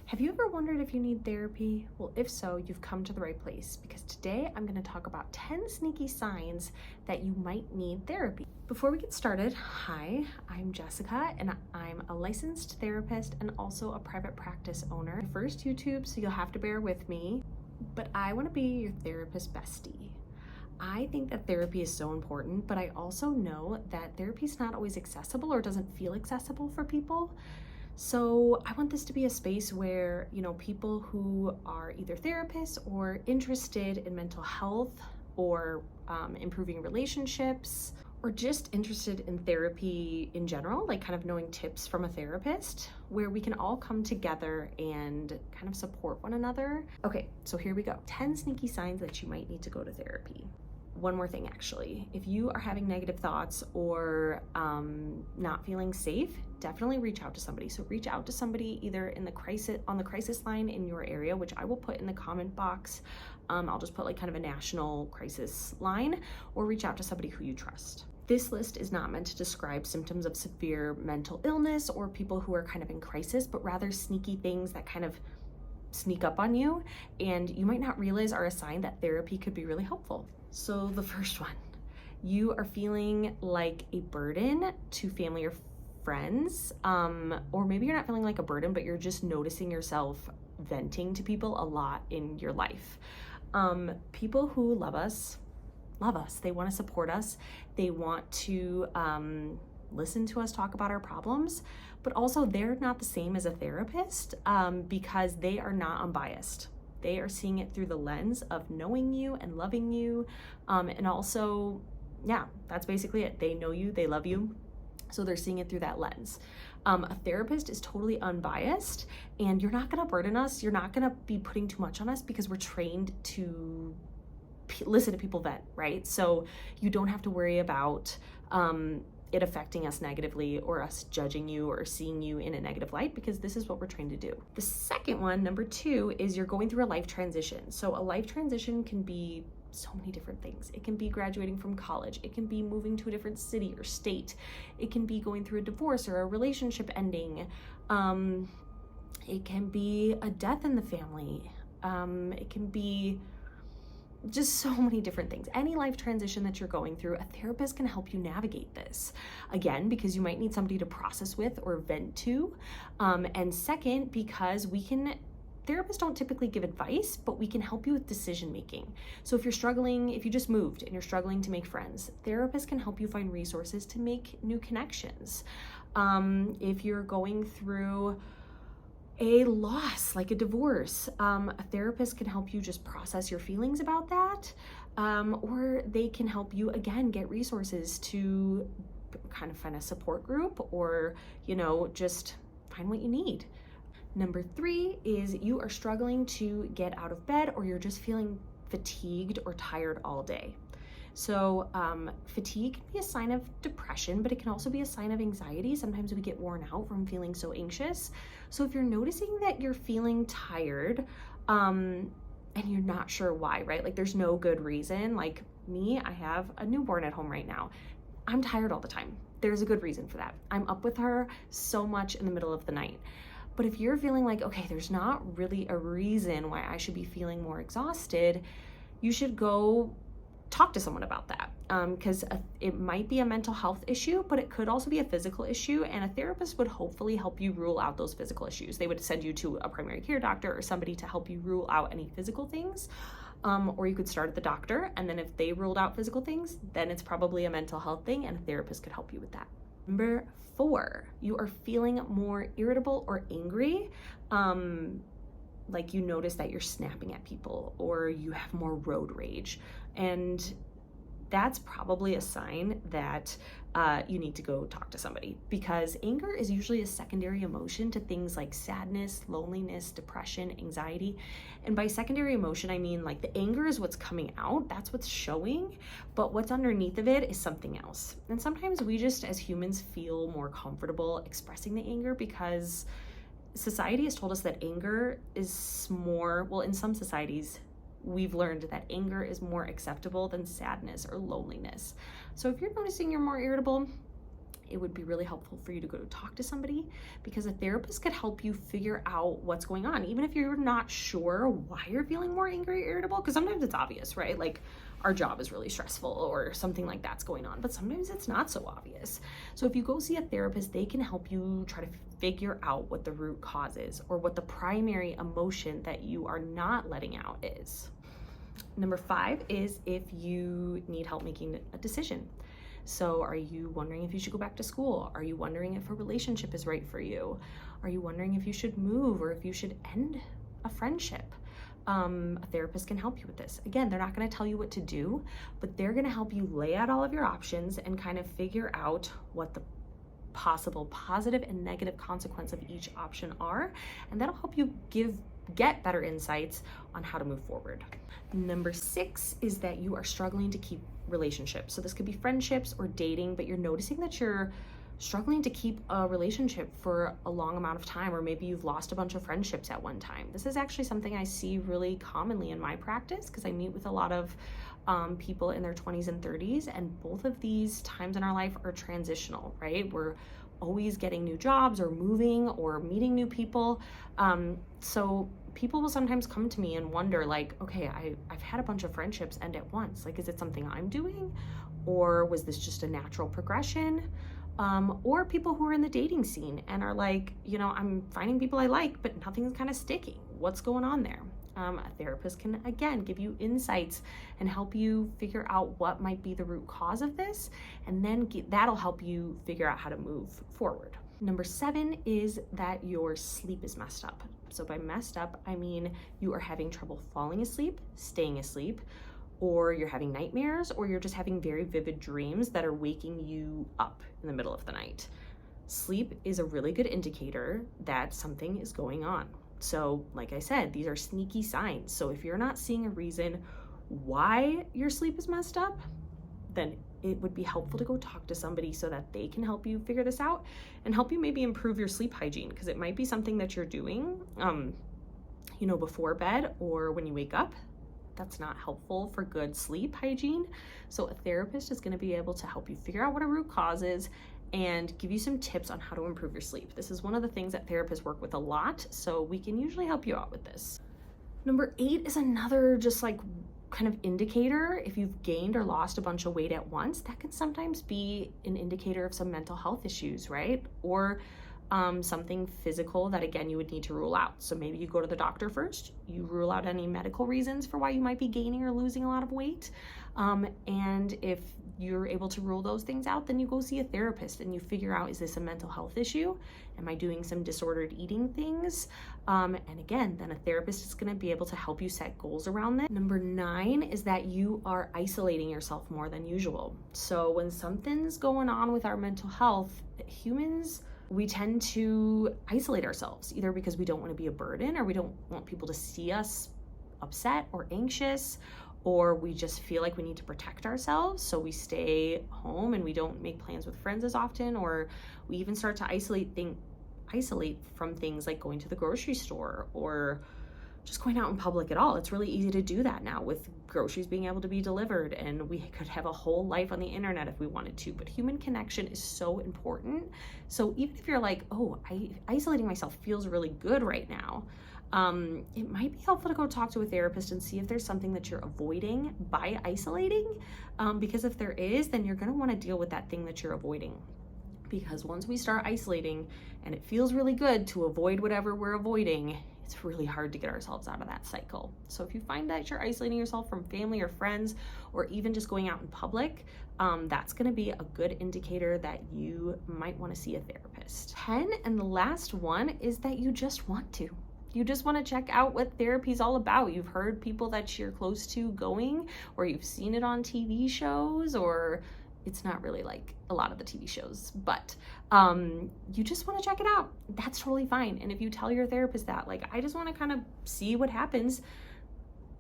Have you ever wondered if you need therapy? Well, if so, you've come to the right place because today I'm going to talk about 10 sneaky signs that you might need therapy. Before we get started, hi, I'm Jessica and I'm a licensed therapist and also a private practice owner. My first YouTube, so you'll have to bear with me, but I want to be your therapist bestie. I think that therapy is so important, but I also know that therapy is not always accessible or doesn't feel accessible for people. So I want this to be a space where, people who are either therapists or interested in mental health or improving relationships or just interested in therapy in general, like kind of knowing tips from a therapist, where we can all come together and kind of support one another. Okay, so here we go. 10 sneaky signs that you might need to go to therapy. One more thing, actually. If you are having negative thoughts or not feeling safe, definitely reach out to somebody. So reach out to somebody either on the crisis line in your area, which I will put in the comment box. I'll just put like kind of a national crisis line, or reach out to somebody who you trust. This list is not meant to describe symptoms of severe mental illness or people who are kind of in crisis, but rather sneaky things that kind of sneak up on you and you might not realize are a sign that therapy could be really helpful. So the first one, you are feeling like a burden to family or friends, or maybe you're not feeling like a burden, but you're just noticing yourself venting to people a lot in your life. People who love us. They want to support us. They want to listen to us talk about our problems, but also they're not the same as a therapist because they are not unbiased. They are seeing it through the lens of knowing you and loving you. And also, that's basically it. They know you, they love you. So they're seeing it through that lens. A therapist is totally unbiased and you're not going to burden us. You're not going to be putting too much on us because we're trained to listen to people vent, right? So you don't have to worry about it affecting us negatively or us judging you or seeing you in a negative light, because this is what we're trained to do. The second one, number 2, is you're going through a life transition. So a life transition can be so many different things. It can be graduating from college. It can be moving to a different city or state. It can be going through a divorce or a relationship ending. It can be a death in the family. It can be just so many different things. Any life transition that you're going through, a therapist can help you navigate this. Again, because you might need somebody to process with or vent to. And second, because therapists don't typically give advice, but we can help you with decision making. So if you just moved and you're struggling to make friends, therapists can help you find resources to make new connections. If you're going through a loss, like a divorce, a therapist can help you just process your feelings about that, or they can help you, again, get resources to kind of find a support group or, just find what you need. Number 3 is you are struggling to get out of bed or you're just feeling fatigued or tired all day. So fatigue can be a sign of depression, but it can also be a sign of anxiety. Sometimes we get worn out from feeling so anxious. So if you're noticing that you're feeling tired and you're not sure why, right? Like there's no good reason. Like me, I have a newborn at home right now. I'm tired all the time. There's a good reason for that. I'm up with her so much in the middle of the night. But if you're feeling like, okay, there's not really a reason why I should be feeling more exhausted, you should go talk to someone about that, because it might be a mental health issue, but it could also be a physical issue, and a therapist would hopefully help you rule out those physical issues. They would send you to a primary care doctor or somebody to help you rule out any physical things, or you could start at the doctor, and then if they ruled out physical things, then it's probably a mental health thing, and a therapist could help you with that. Number 4, you are feeling more irritable or angry. Like you notice that you're snapping at people or you have more road rage. And that's probably a sign that you need to go talk to somebody, because anger is usually a secondary emotion to things like sadness, loneliness, depression, anxiety. And by secondary emotion, I mean like the anger is what's coming out, that's what's showing, but what's underneath of it is something else. And sometimes we just as humans feel more comfortable expressing the anger because society has told us that anger is more, well, in some societies, we've learned that anger is more acceptable than sadness or loneliness. So if you're noticing you're more irritable, it would be really helpful for you to go talk to somebody, because a therapist could help you figure out what's going on, even if you're not sure why you're feeling more angry or irritable, because sometimes it's obvious, right? Like our job is really stressful or something like that's going on, but sometimes it's not so obvious. So if you go see a therapist, they can help you try to figure out what the root cause is, or what the primary emotion that you are not letting out is. Number 5 is if you need help making a decision. So are you wondering if you should go back to school? Are you wondering if a relationship is right for you? Are you wondering if you should move or if you should end a friendship? A therapist can help you with this. Again, they're not going to tell you what to do, but they're going to help you lay out all of your options and kind of figure out what the possible positive and negative consequence of each option are, and that'll help you get better insights on how to move forward. Number 6 is that you are struggling to keep relationships. So this could be friendships or dating, but you're noticing that you're struggling to keep a relationship for a long amount of time, or maybe you've lost a bunch of friendships at one time. This is actually something I see really commonly in my practice, because I meet with a lot of people in their 20s and 30s, and both of these times in our life are transitional, right? We're always getting new jobs or moving or meeting new people. So people will sometimes come to me and wonder, like, okay, I've had a bunch of friendships end at once. Like, is it something I'm doing? Or was this just a natural progression? Or people who are in the dating scene and are like, I'm finding people I like, but nothing's kind of sticking. What's going on there? A therapist can, again, give you insights and help you figure out what might be the root cause of this, and then that'll help you figure out how to move forward. Number 7 is that your sleep is messed up. So by messed up, I mean you are having trouble falling asleep, staying asleep, or you're having nightmares, or you're just having very vivid dreams that are waking you up in the middle of the night. Sleep is a really good indicator that something is going on. So like I said, these are sneaky signs. So if you're not seeing a reason why your sleep is messed up, then it would be helpful to go talk to somebody so that they can help you figure this out and help you maybe improve your sleep hygiene, because it might be something that you're doing, before bed or when you wake up. That's not helpful for good sleep hygiene. So a therapist is going to be able to help you figure out what a root cause is and give you some tips on how to improve your sleep. This is one of the things that therapists work with a lot, so we can usually help you out with this. Number 8 is another just like kind of indicator. If you've gained or lost a bunch of weight at once, that can sometimes be an indicator of some mental health issues, right? Or something physical that, again, you would need to rule out. So maybe you go to the doctor first, you rule out any medical reasons for why you might be gaining or losing a lot of weight. And if you're able to rule those things out, then you go see a therapist and you figure out, is this a mental health issue? Am I doing some disordered eating things? And again, then a therapist is going to be able to help you set goals around that. Number 9 is that you are isolating yourself more than usual. So when something's going on with our mental health, humans, we tend to isolate ourselves, either because we don't want to be a burden, or we don't want people to see us upset or anxious, or we just feel like we need to protect ourselves, so we stay home and we don't make plans with friends as often, or we even start to isolate from things like going to the grocery store or just going out in public at all. It's really easy to do that now with groceries being able to be delivered, and we could have a whole life on the internet if we wanted to, but human connection is so important. So even if you're like, oh, isolating myself feels really good right now, it might be helpful to go talk to a therapist and see if there's something that you're avoiding by isolating, because if there is, then you're going to want to deal with that thing that you're avoiding. Because once we start isolating and it feels really good to avoid whatever we're avoiding, it's really hard to get ourselves out of that cycle. So if you find that you're isolating yourself from family or friends, or even just going out in public, that's going to be a good indicator that you might want to see a therapist. 10, and the last one, is that you just want to. You just want to check out what therapy is all about. You've heard people that you're close to going, or you've seen it on TV shows, or it's not really like a lot of the TV shows, but you just want to check it out. That's totally fine. And if you tell your therapist that, like, I just want to kind of see what happens,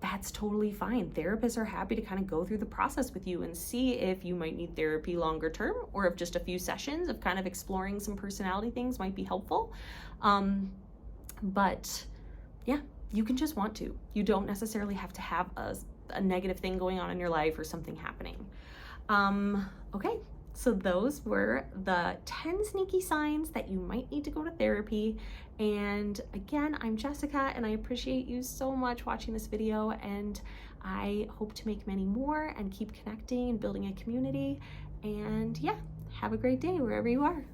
that's totally fine. Therapists are happy to kind of go through the process with you and see if you might need therapy longer term, or if just a few sessions of kind of exploring some personality things might be helpful. But yeah, you can just want to. You don't necessarily have to have a negative thing going on in your life or something happening. Okay, So those were the 10 sneaky signs that you might need to go to therapy. And again, I'm Jessica, and I appreciate you so much watching this video, and I hope to make many more and keep connecting and building a community. And yeah, have a great day wherever you are.